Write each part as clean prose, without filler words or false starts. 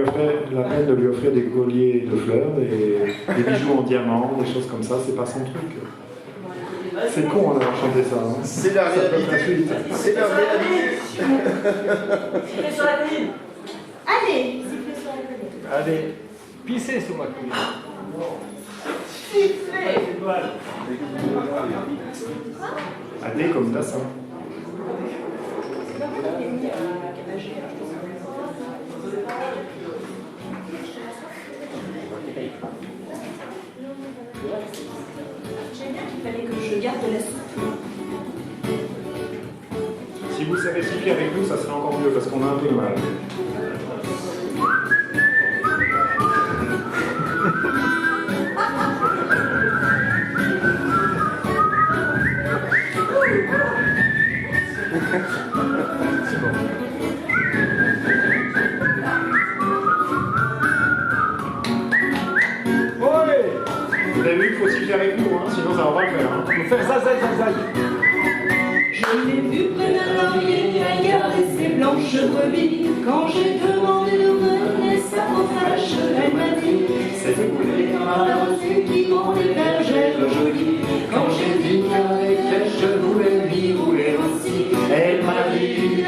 pas la peine de lui offrir des colliers de fleurs, des bijoux en diamant, des choses comme ça, c'est pas son truc. C'est con d'avoir chanté ça. Hein. C'est la réalité. C'est la réalité. Sifflez sur la colline. Allez, sifflez sur la colline. Allez, pissez sur ma colline. Sifflez. Allez, comme ça, ça. J'aime bien qu'il fallait que je garde la soupe. Si vous savez siffler avec nous, ça serait encore mieux parce qu'on a un peu de mal. C'est bon. Vous avez vu qu'il faut siffler avec nous, hein, sinon ça va pas le faire. Hein. On va faire zazaï, zazaï. Je l'ai vu près d'un laurier à garder ses blanches brebis. Quand j'ai demandé de mener sa fâche, elle m'a dit c'est vous les reçus qui m'ont des bergères jolies. Quand j'ai dit qu'avec elle je voulais lui rouler aussi, elle m'a dit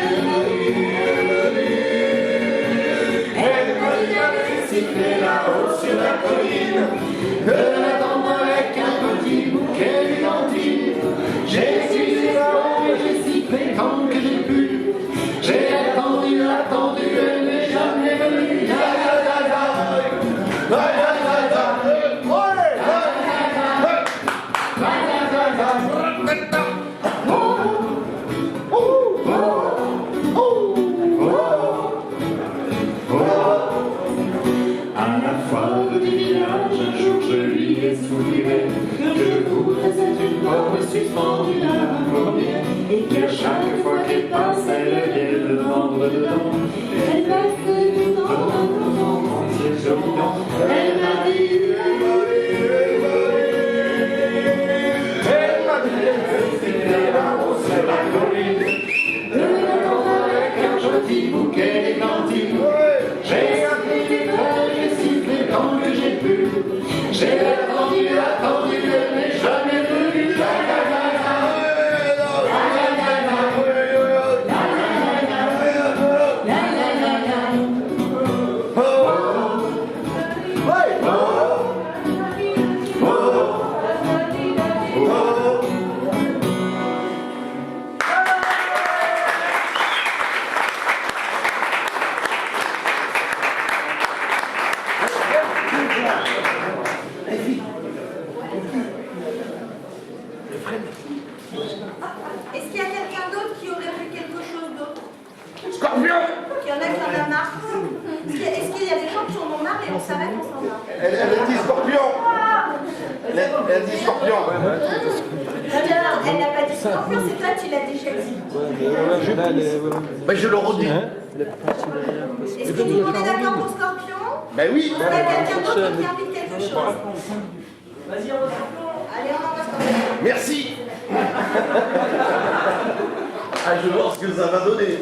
d'aller siffler là-haut sur la colline, de l'attendre avec un petit bouquet d'églantines. J'ai suivi là-haut et j'ai sifflé tant que j'ai pu. J'ai attendu, elle n'est jamais venue. À la foire du village, un jour je lui ai soufflé que je voudrais être une pomme suspendue à ma paupière et qu'à chaque fois qu'elle passe, elle vienne me vendre dedans. Elle passe dans mon ciel joli. Elle m'a dit, c'était là-haut sur la colline, de l'attendre avec un joli bouquet d'églantines. J'ai appris des fleurs, j'ai sifflé tant que j'ai pu. J'ai attendu, elle n'est jamais venue. Est-ce qu'il y a quelqu'un d'autre qui aurait vu quelque chose d'autre? Scorpion. Qu'il y en a qui en a marre? Est-ce qu'il y a des gens qui en ont marre et on s'arrête, on s'en va? Elle a dit scorpion. Elle a dit scorpion. Elle n'a pas dit scorpion, c'est toi qui l'as déjà dit. Ben je le redis. Est-ce que tout le monde est d'accord pour scorpion? Ben oui. Est-ce qu'il y a quelqu'un d'autre qui a envie de quelque chose? Vas-y, on va scorpion. Allez, on envoie scorpion. Merci. Ah, je vois ce que ça va donner.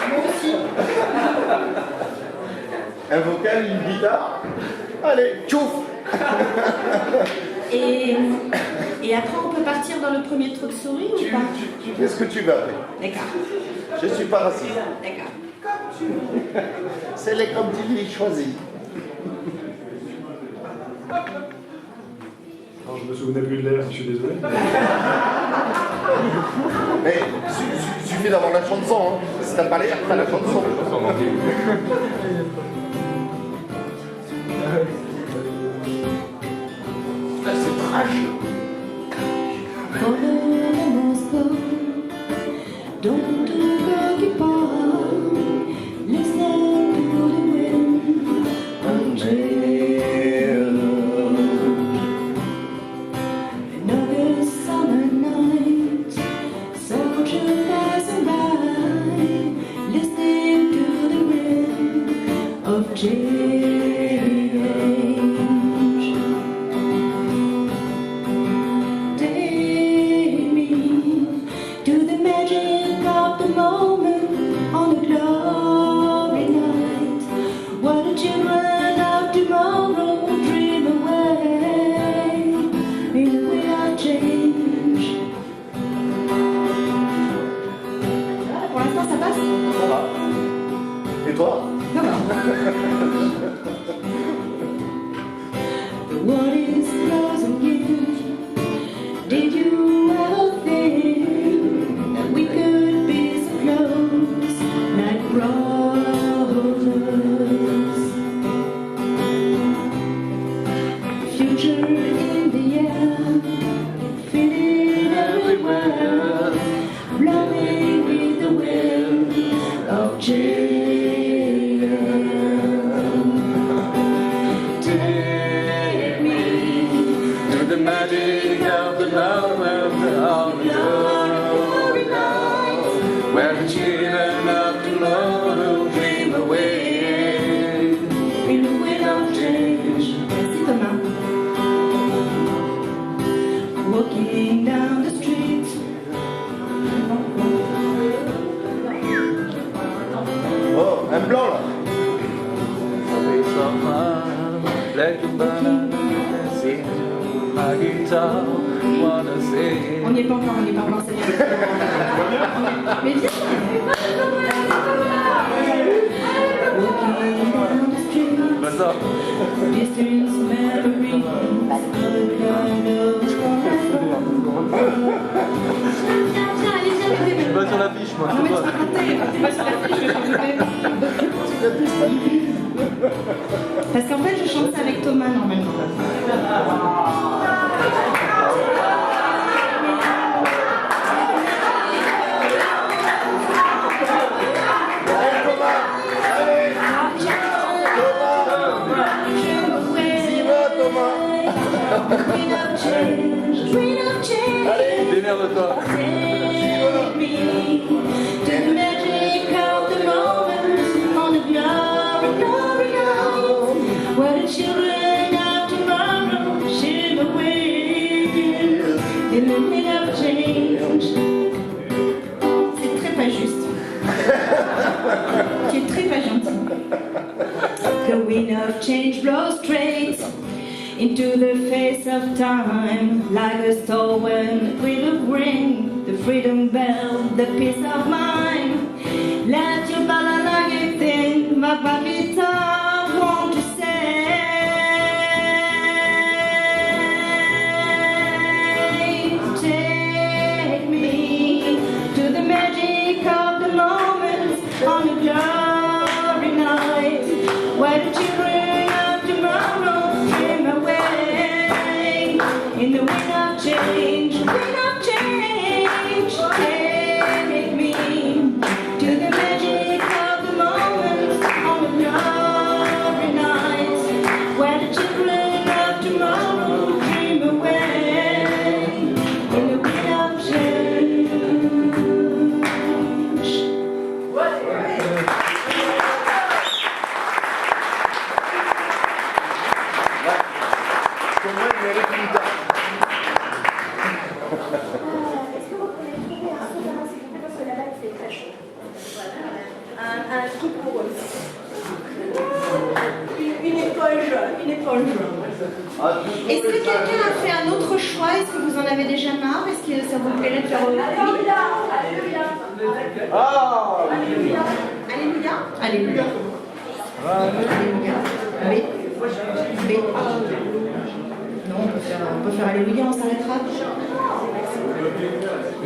moi aussi. Un vocal, une guitare. Allez, tchouf. Et après, on peut partir dans le premier trou de souris ou pas? Tu fais ce que tu veux après. D'accord. Je suis pas raciste. D'accord. C'est les comme tu les choisis. Alors, je me souvenais plus de l'air, je suis désolé. Mais suffit d'avoir la chanson. Hein. Si t'as pas l'air, t'as la chanson. Là, c'est trash. Don't go keep on, listen to the wind until another summer night. Soldier passing by, listen to the wind of change. Take me to the magic of toi. The world is closing in. Did you ever think that we could be so close, like brothers? Future in the air, feel it everywhere, blowing with the wind of change. Take me To the magic of the moment of glory now, where the children of tomorrow dream away. in the wind of change. Merci Thomas. Walking down the street. Oh, un blanc là. Play the banana, sing to my guitar, wanna sing. On n'y est pas encore, c'est bien. Mais viens. Walking down the street. What's up? Distance memories of a kind of Je suis pas sur l'affiche, moi, non je mais sais tu pas. t'es pas sur la fiche, je vais parce qu'en fait je chante ça avec Thomas normalement. Queen of change, queen of change. Démerde-toi. Take me to the magic of the moment on the glory night, where the children of tomorrow share away in the wind of change. C'est très pas juste. Tu es très pas gentil. The wind of change blows straight into the face of time, like a storm when it will ring the freedom bell, the peace of mind. Let your balalague think, my papita want to say. Take me to the magic of the moment on a glory night, where the children of tomorrow dream away in the wind of change, wind of change. Take me to the magic of the moment on the glory night, where the children of tomorrow dream away in the wind of change. Pour moi, il mérite une tarte. Est-ce que vous pouvez trouver un souverain, s'il vous plaît, parce que là-bas, il fait très chaud. Un truc pour eux. Une éponge, une éponge. Est-ce que quelqu'un a fait un autre choix? Est-ce que vous en avez déjà marre? Est-ce que ça vous plairait de faire Alléluia. Ah, Alléluia. Alléluia. Alléluia. Alléluia. B. B. Non, on peut faire Alléluia, on s'arrêtera.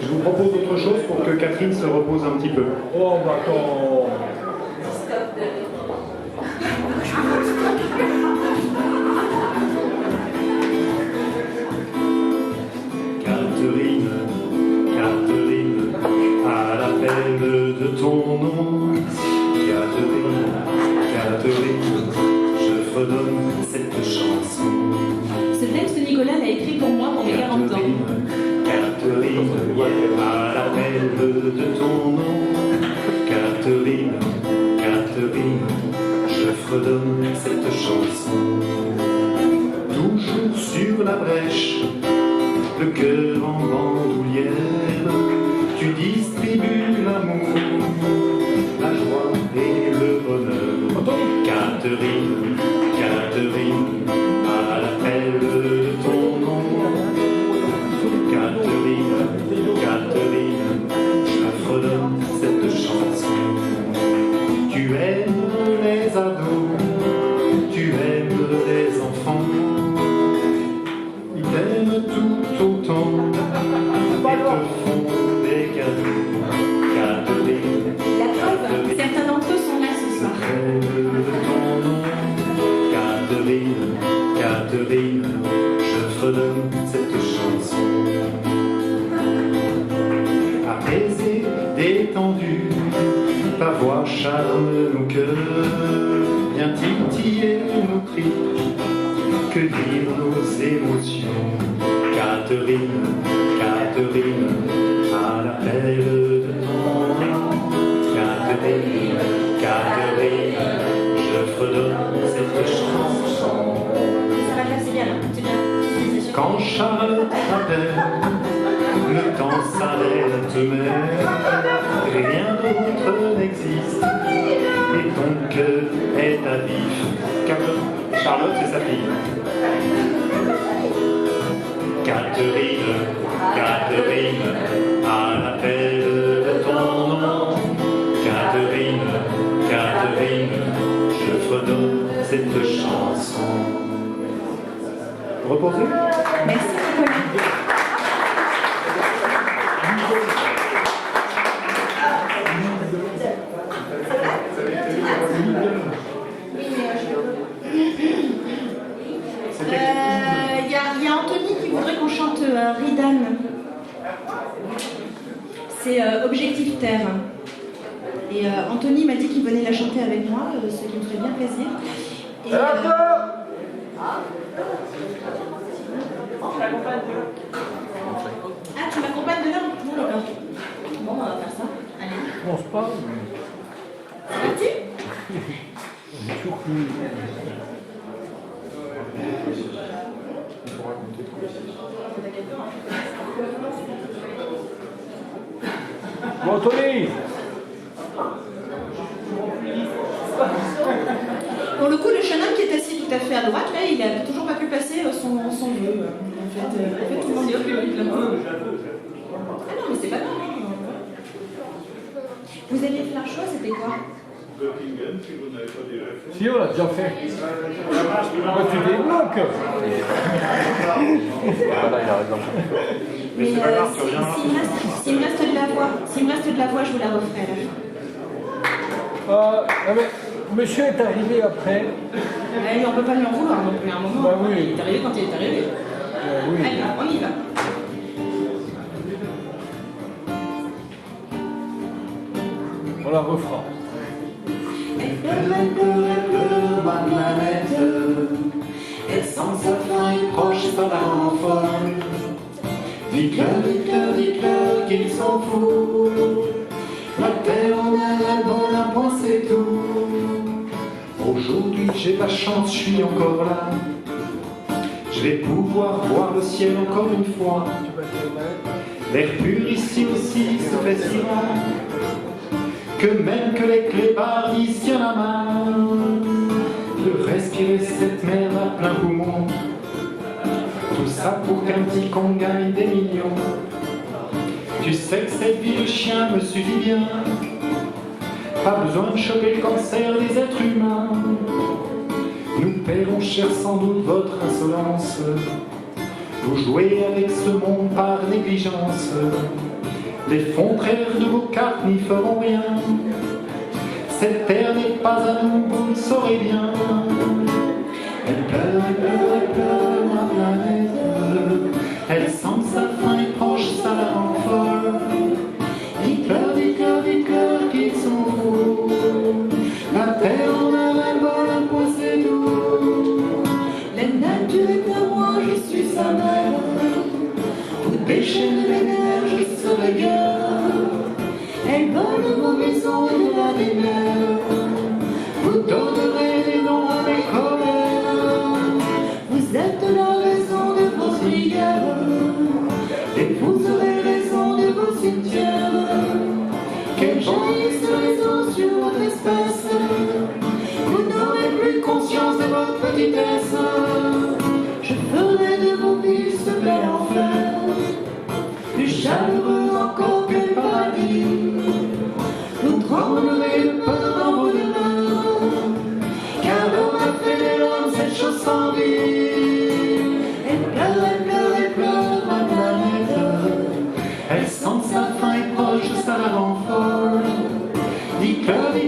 Je vous propose autre chose pour que Catherine se repose un petit peu. Oh, d'accord. Catherine, Catherine, à l'appel de ton nom. Catherine, Catherine, je fredonne cette chanson. Ce texte, Nicolas l'a écrit pour moi pour mes 40 ans. Catherine, à l'appel de ton nom. Catherine, Catherine, je fredonne cette chanson. Toujours sur la brèche, le cœur en bandoulière, tu distribues l'amour, la joie et le bonheur. Catherine, Catherine, à l'appel de ton nom. Catherine, Catherine, je fredonne cette chanson. Tu es les ados, tu aimes les enfants. Ils t'aiment tout autant et te font des cadeaux. Catherine, La preuve, certains d'entre eux sont là ce soir. Catherine, Catherine, je fredonne cette chanson. Apaisée, détendue, ta voix charme nos cœurs, vient titiller nos tripes, que dire nos émotions. Catherine, Catherine, à l'appel de ton nom. Catherine, Catherine, je fredonne cette chanson. Ça va faire, c'est bien là, c'est bien. Quand Charles t'appelle, le temps s'arrête même, rien d'autre n'existe, et ton cœur est à vif. Charlotte, c'est sa fille. Catherine, Catherine, à l'appel de ton nom. Catherine, Catherine, je fredonne cette chanson. Reposez. Merci Nicolas. Il y a Anthony qui voudrait qu'on chante Ridan. C'est Objectif Terre. Et Anthony m'a dit qu'il venait la chanter avec moi, ce qui me ferait bien plaisir. Et, ah, tu m'accompagnes demain? Non, d'accord. Bon, on va faire ça. Allez. Je pense pas. C'est parti? Bon, Anthony! Pour le coup, le jeune homme qui est assis tout à fait à droite, là, il n'a toujours pas pu passer son vœu. En fait, tout le monde est occupé là. Ah non, mais c'est pas grave. Vous aviez fait un choix, c'était quoi? Si, on l'a déjà fait. Moi, tu débloques. Voilà, il a raison. Mais c'est pas grave, tu reviens. S'il me reste de la voix, je vous la referai à la fin. Non, mais monsieur est arrivé après. On ne peut pas lui en vouloir non plus à un moment. Bah oui. Il est arrivé quand il est arrivé. Oui. Allez, on y va. On la refera. Ma planète, elle sent sa fin et proche, ça la rend folle. Dites-leur, dites-leur, dites-leur qu'ils s'en foutent. La terre en a la bonne, un point c'est tout. Aujourd'hui j'ai la chance, je suis encore là. Je vais pouvoir voir le ciel encore une fois. L'air pur ici aussi se fait si rare que même que les clébards disent tiens la main de respirer cette mer à plein poumon. Tout ça pour qu'un petit con gagne des millions. Tu sais que cette vie de chien me suffit bien. Pas besoin de choper le cancer des êtres humains. Nous paierons cher sans doute votre insolence. Vous jouez avec ce monde par négligence. Les fonds-traires de vos cartes n'y feront rien. Cette terre n'est pas à nous, vous le saurez bien. Elle pleure, elle pleure, elle pleure, ma planète. Elle sent sa fin est proche, ça la rend folle. Dites-leur, dites-leur, dites-leur qu'ils sont fous. La terre en a la bol, un point c'est tout. La nature est à moi, je suis sa mère. Vous pêchez de l'énergie, je serai gueule. Elle vole vos maisons et la des mers. Vous donnerez des noms à mes colères. Vous êtes la raison de vos prières. Et vous aurez raison de vos cimetières. Qu'elle jaillisse raison sur votre espèce.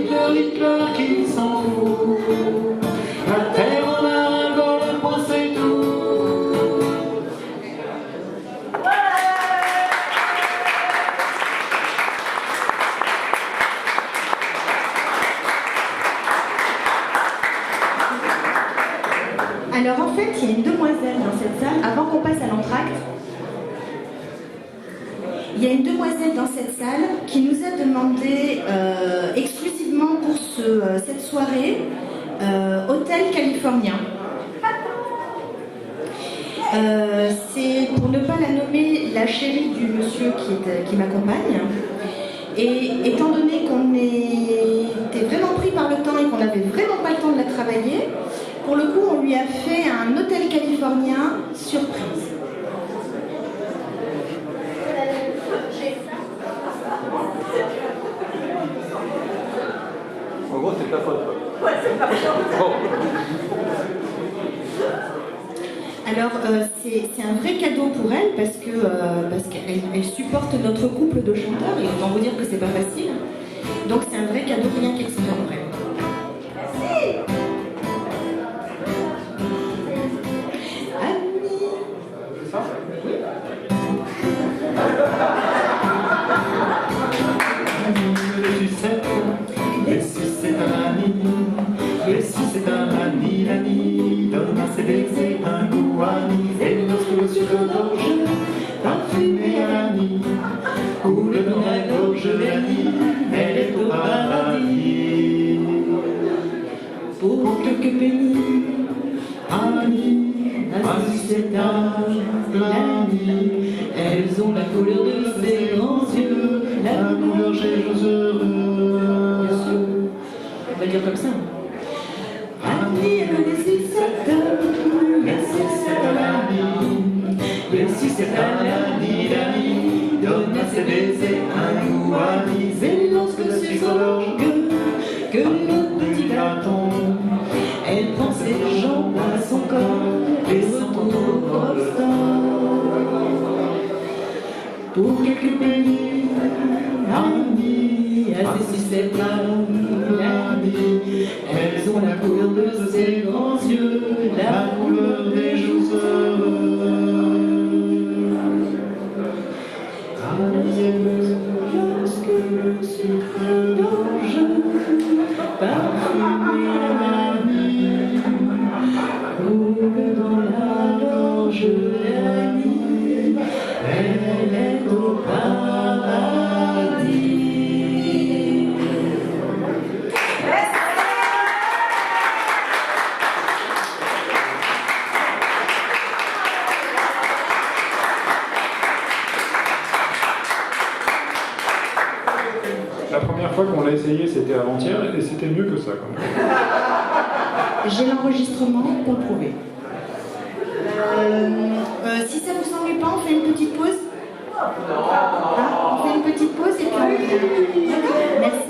Hitler qui s'en fout. La terre en a un bord, le point c'est tout. Alors en fait, il y a une demoiselle dans cette salle, avant qu'on passe à l'entracte, il y a une demoiselle dans cette salle qui nous a demandé exclusivement pour cette soirée Hôtel Californien. C'est, pour ne pas la nommer, la chérie du monsieur qui m'accompagne. Et étant donné qu'on était vraiment pris par le temps et qu'on n'avait vraiment pas le temps de la travailler, pour le coup, on lui a fait un hôtel californien surprise. En gros, c'est ta faute. Ouais, c'est pas Bon. Alors, c'est un vrai cadeau pour elle parce qu'elle supporte notre couple de chanteurs et autant vous dire que c'est pas facile. Donc, c'est un vrai cadeau rien qu'exprès pour elle. Merci. C'est ça? Et si c'est un ami, et si c'est un ami, l'ami donne un CD, c'est un goût ami. Et lorsque le sucre d'orge, parfumé à l'ami, coule dans la gorge de l'ami, elle est au paradis. Pour quelques pennies, Ami, ainsi c'est un l'ami. Elles ont la couleur de ses grands yeux, la couleur j'ai jour heureux. On va dire comme ça. Ami, Mais si c'est un, mais si c'est un ami, mais si c'est un ami, l'ami donne à ses baisers un goût ami. c'est lorsque c'est son orge que le petit gâton, elle prend ses jambes à son corps et retourne au Boston. Pour quelques pennies, ami, ainsi c'est un l'ami. Elles ont la couleur de ses grands yeux, La couleur des jours heureux. lorsque le sucre d'orge parfumé à l'ami coule dans la gorge de l'ami, elle est au paradis. La première fois qu'on l'a essayé, c'était avant-hier, et c'était mieux que ça, quand même. J'ai l'enregistrement pour le prouver. Si ça vous s'ennuie pas, on fait une petite pause. Hein, on fait une petite pause et puis on... D'accord ? Merci.